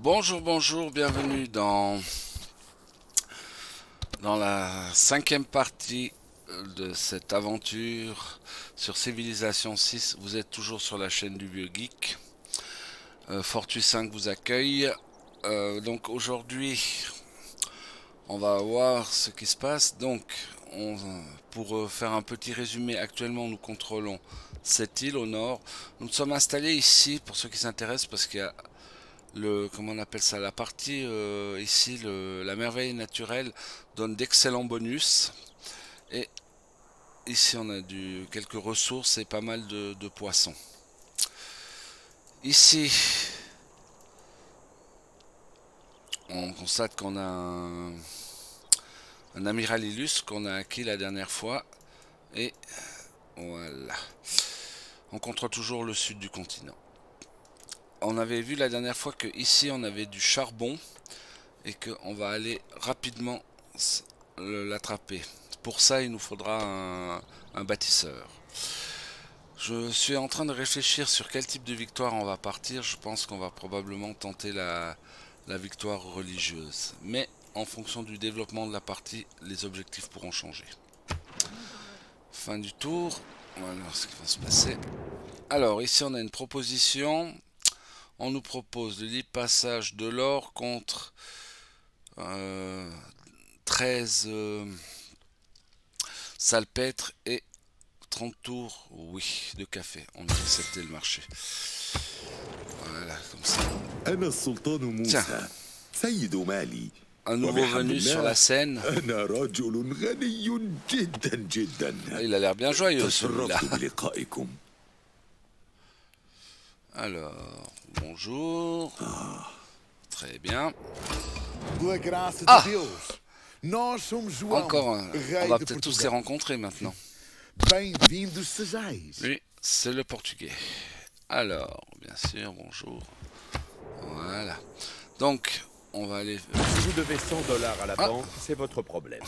Bonjour, bonjour, bienvenue dans la cinquième partie de cette aventure sur Civilisation 6. Vous êtes toujours sur la chaîne du Vieux Geek. Fortuit 5 vous accueille. Donc aujourd'hui, on va voir ce qui se passe. Pour faire un petit résumé, actuellement nous contrôlons cette île au nord. Nous nous sommes installés ici pour ceux qui s'intéressent parce qu'il y a comment on appelle ça, la partie ici, la merveille naturelle donne d'excellents bonus. Et ici on a quelques ressources et pas mal de poissons. Ici on constate qu'on a un amiral illustre qu'on a acquis la dernière fois. Et voilà. On contrôle toujours le sud du continent. On avait vu la dernière fois que ici on avait du charbon et qu'on va aller rapidement l'attraper. Pour ça, il nous faudra un bâtisseur. Je suis en train de réfléchir sur quel type de victoire on va partir. Je pense qu'on va probablement tenter la victoire religieuse. Mais en fonction du développement de la partie, les objectifs pourront changer. Fin du tour. Voilà ce qui va se passer. Alors, ici, on a une proposition. On nous propose le libre passage de l'or contre 13 salpêtres et 30 tours, oui, de café. On a accepté le marché. Voilà, comme ça. أنا السلطان Tiens, موسى سيد مالي un nouveau وبحمد venu sur la الله scène. أنا رجل غني جدا جدا Ah, il a l'air bien joyeux celui-là. تشرفت بلقائكم. Alors, bonjour. Très bien. Pela graça Ah, de Deus, nós somos João, encore un. On rei va de peut-être tous les Portugal. rencontrer maintenant. Bem-vindos sejais. Lui, c'est le portugais. Alors, bien sûr, bonjour. Voilà. Donc, on va aller. Si vous devez 100 dollars à la Ah, banque, c'est votre problème.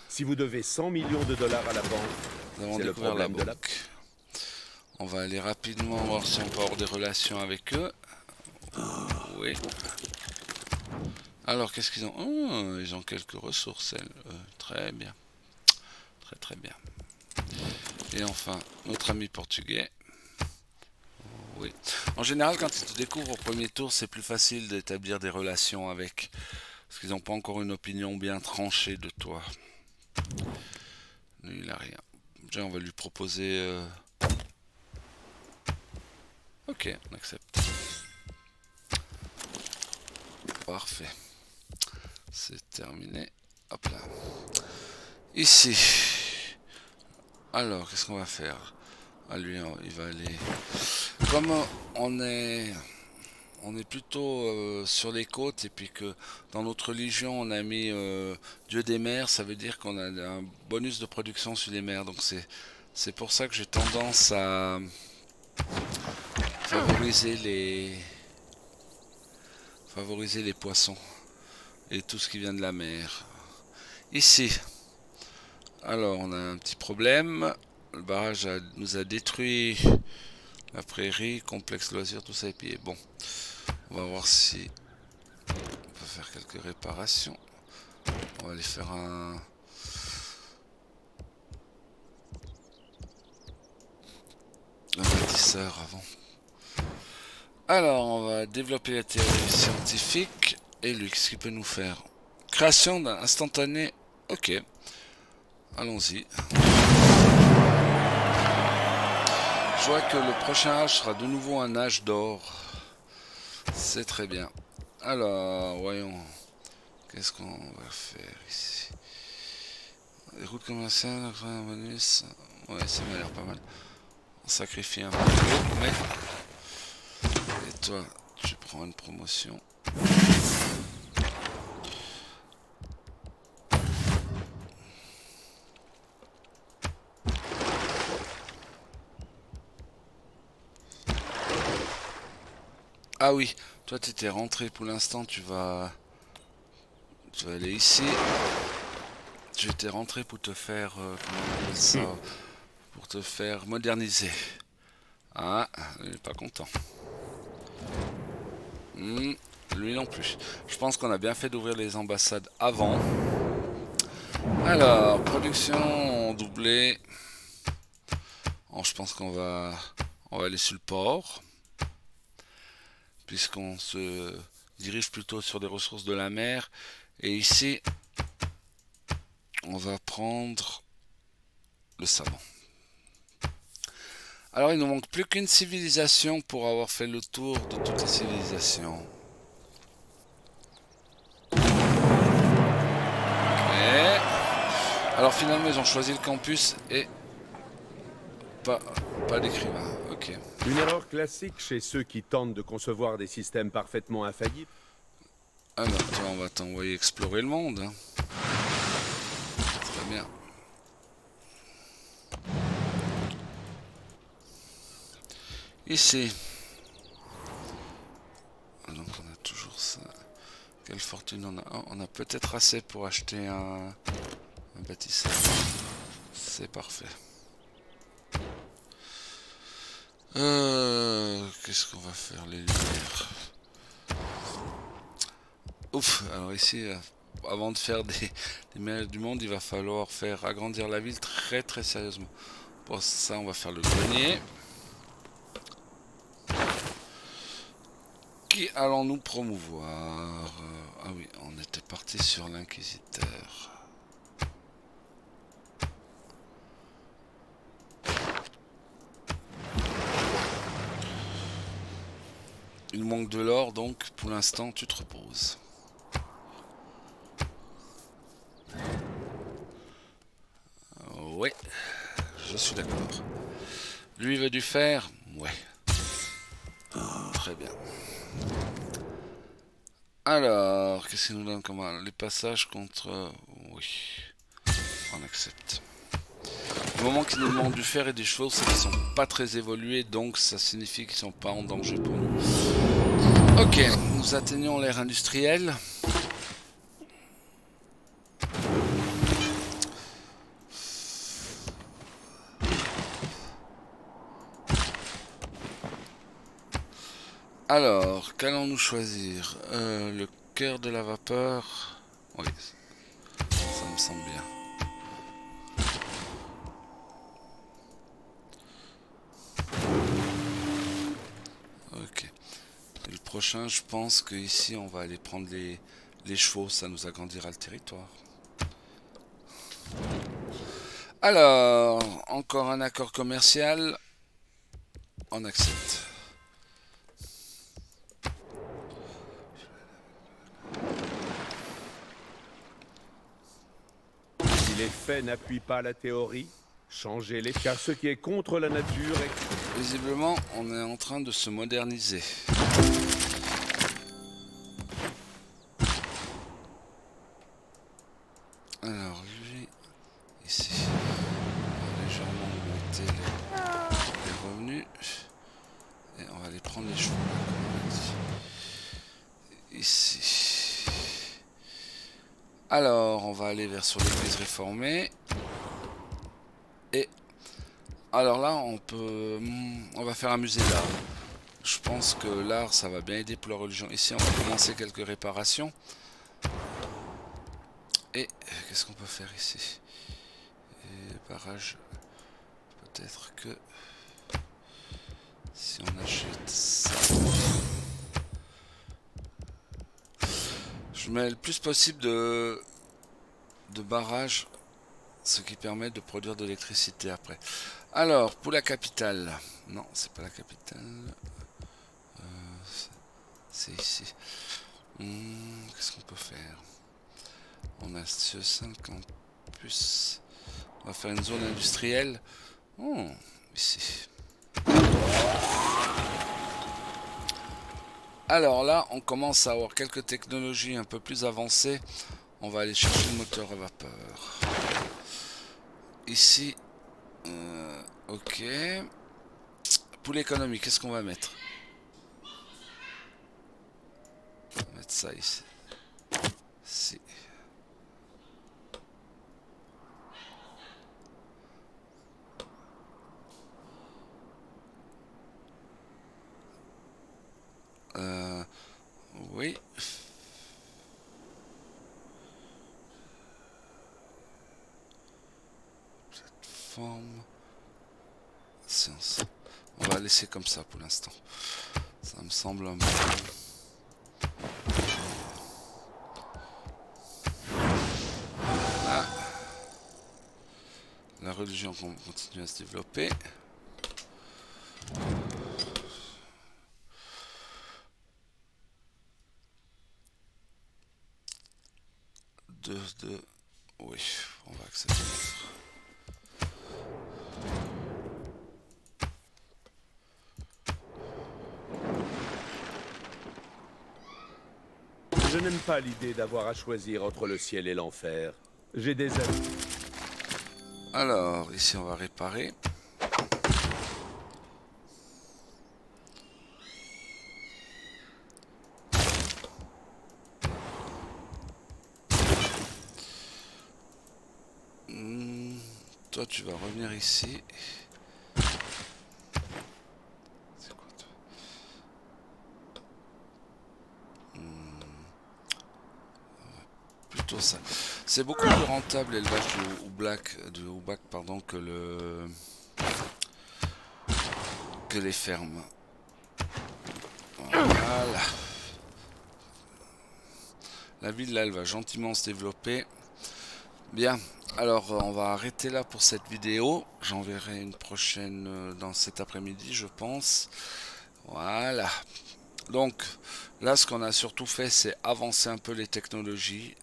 Si vous devez 100 millions de dollars à la banque, nous avons c'est le découvert la problème de la... banque. On va aller rapidement voir si on peut avoir des relations avec eux. Oui. Alors, qu'est-ce qu'ils ont? Oh, ils ont quelques ressources, elles. Très bien. Très très bien. Et enfin, notre ami portugais. Oui. En général, quand ils te découvrent au premier tour, c'est plus facile d'établir des relations avec. Parce qu'ils n'ont pas encore une opinion bien tranchée de toi. Lui, il a rien. Déjà, on va lui proposer. Ok, on accepte. Parfait. C'est terminé. Hop là. Ici. Alors, qu'est-ce qu'on va faire? Ah, lui, il va aller. Comme on est plutôt sur les côtes et puis que dans notre religion on a mis Dieu des mers, ça veut dire qu'on a un bonus de production sur les mers. Donc c'est pour ça que j'ai tendance à favoriser les poissons et tout ce qui vient de la mer. Ici, alors on a un petit problème. Le barrage nous a détruit la prairie, complexe loisirs, tout ça est pillé. Bon, on va voir si on peut faire quelques réparations. On va aller faire un bâtisseur avant. Alors, on va développer la théorie scientifique. Et lui, qu'est-ce qu'il peut nous faire? Création d'un instantané. Ok, allons-y. Je vois que le prochain âge sera de nouveau un âge d'or. C'est très bien. Alors, voyons. Qu'est-ce qu'on va faire ici? Les routes commerciales, un bonus. Ouais, ça m'a l'air pas mal. On sacrifie un peu, mais. Et toi, tu prends une promotion. Ah oui, toi tu étais rentré pour l'instant, tu vas aller ici. Tu étais rentré pour te faire, comment on appelle ça, pour te faire moderniser. Ah, il est pas content. lui non plus. Je pense qu'on a bien fait d'ouvrir les ambassades avant. Alors, production doublée. Bon, je pense on va aller sur le port. Puisqu'on se dirige plutôt sur des ressources de la mer. Et ici, on va prendre le savon. Alors, il nous manque plus qu'une civilisation pour avoir fait le tour de toutes les civilisations. Ok. Alors, finalement, ils ont choisi le campus et pas d'écrivain. Ok. Une erreur classique chez ceux qui tentent de concevoir des systèmes parfaitement infaillibles. Alors, toi, on va t'envoyer explorer le monde. Hein. Très bien. Ici. Donc, on a toujours ça. Quelle fortune on a? Oh, on a peut-être assez pour acheter un bâtisseur. C'est parfait. Qu'est-ce qu'on va faire? Les lumières. Ouf, alors ici, avant de faire des mérites du monde, il va falloir faire agrandir la ville très très sérieusement. Pour ça, on va faire le grenier. Qui allons-nous promouvoir? Ah oui, on était parti sur l'inquisiteur. Il manque de l'or, donc pour l'instant, tu te reposes. Ouais, je suis d'accord. Lui veut du fer? Ouais. Très bien. Alors, qu'est-ce qu'il nous donne comme les passages contre... Oui, on accepte. Du moment qu'ils nous demandent du fer et des chevaux, c'est qu'ils sont pas très évolués, donc ça signifie qu'ils sont pas en danger pour nous. Ok, nous atteignons l'ère industrielle. Alors, qu'allons-nous choisir? Le cœur de la vapeur. Oui, ça me semble bien. Ok. Et le prochain, je pense que ici, on va aller prendre les chevaux, ça nous agrandira le territoire. Alors, encore un accord commercial. On accepte. Si les faits n'appuient pas la théorie, changez-les, car ce qui est contre la nature est... Visiblement, on est en train de se moderniser. Alors, lui, ici, on va légèrement augmenter les revenus. Et on va aller prendre les chevaux, là, comme on a dit. Ici. Alors, on va aller vers sur l'église réformée. Et alors là, on va faire un musée d'art. Je pense que l'art, ça va bien aider pour la religion. Ici, on va commencer quelques réparations. Et qu'est-ce qu'on peut faire ici? Et barrage. Peut-être que si on achète ça, je mets le plus possible de barrages, ce qui permet de produire de l'électricité après. Alors, pour la capitale. Non, c'est pas la capitale. C'est ici. Qu'est-ce qu'on peut faire? On a ce 50 plus. On va faire une zone industrielle. Oh, ici. Alors là, on commence à avoir quelques technologies un peu plus avancées. On va aller chercher le moteur à vapeur. Ici, ok. Pour l'économie, qu'est-ce qu'on va mettre? On va mettre ça ici. Si. Oui, laisser comme ça pour l'instant. Ça me semble un peu... Voilà. La religion continue à se développer. Oui, on va accepter. Je n'aime pas l'idée d'avoir à choisir entre le ciel et l'enfer. J'ai des amis. Alors, ici on va réparer. Toi tu vas revenir ici. C'est quoi toi? Plutôt ça. C'est beaucoup plus rentable l'élevage du houblak, pardon, que les fermes. Voilà. La ville là elle va gentiment se développer. Bien, alors on va arrêter là pour cette vidéo. J'enverrai une prochaine dans cet après-midi je pense. Voilà. Donc là ce qu'on a surtout fait c'est avancer un peu les technologies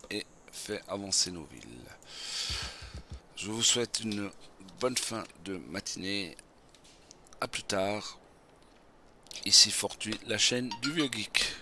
et fait avancer nos villes. Je vous souhaite une bonne fin de matinée. A plus tard. Ici Fortuit, la chaîne du Vieux Geek.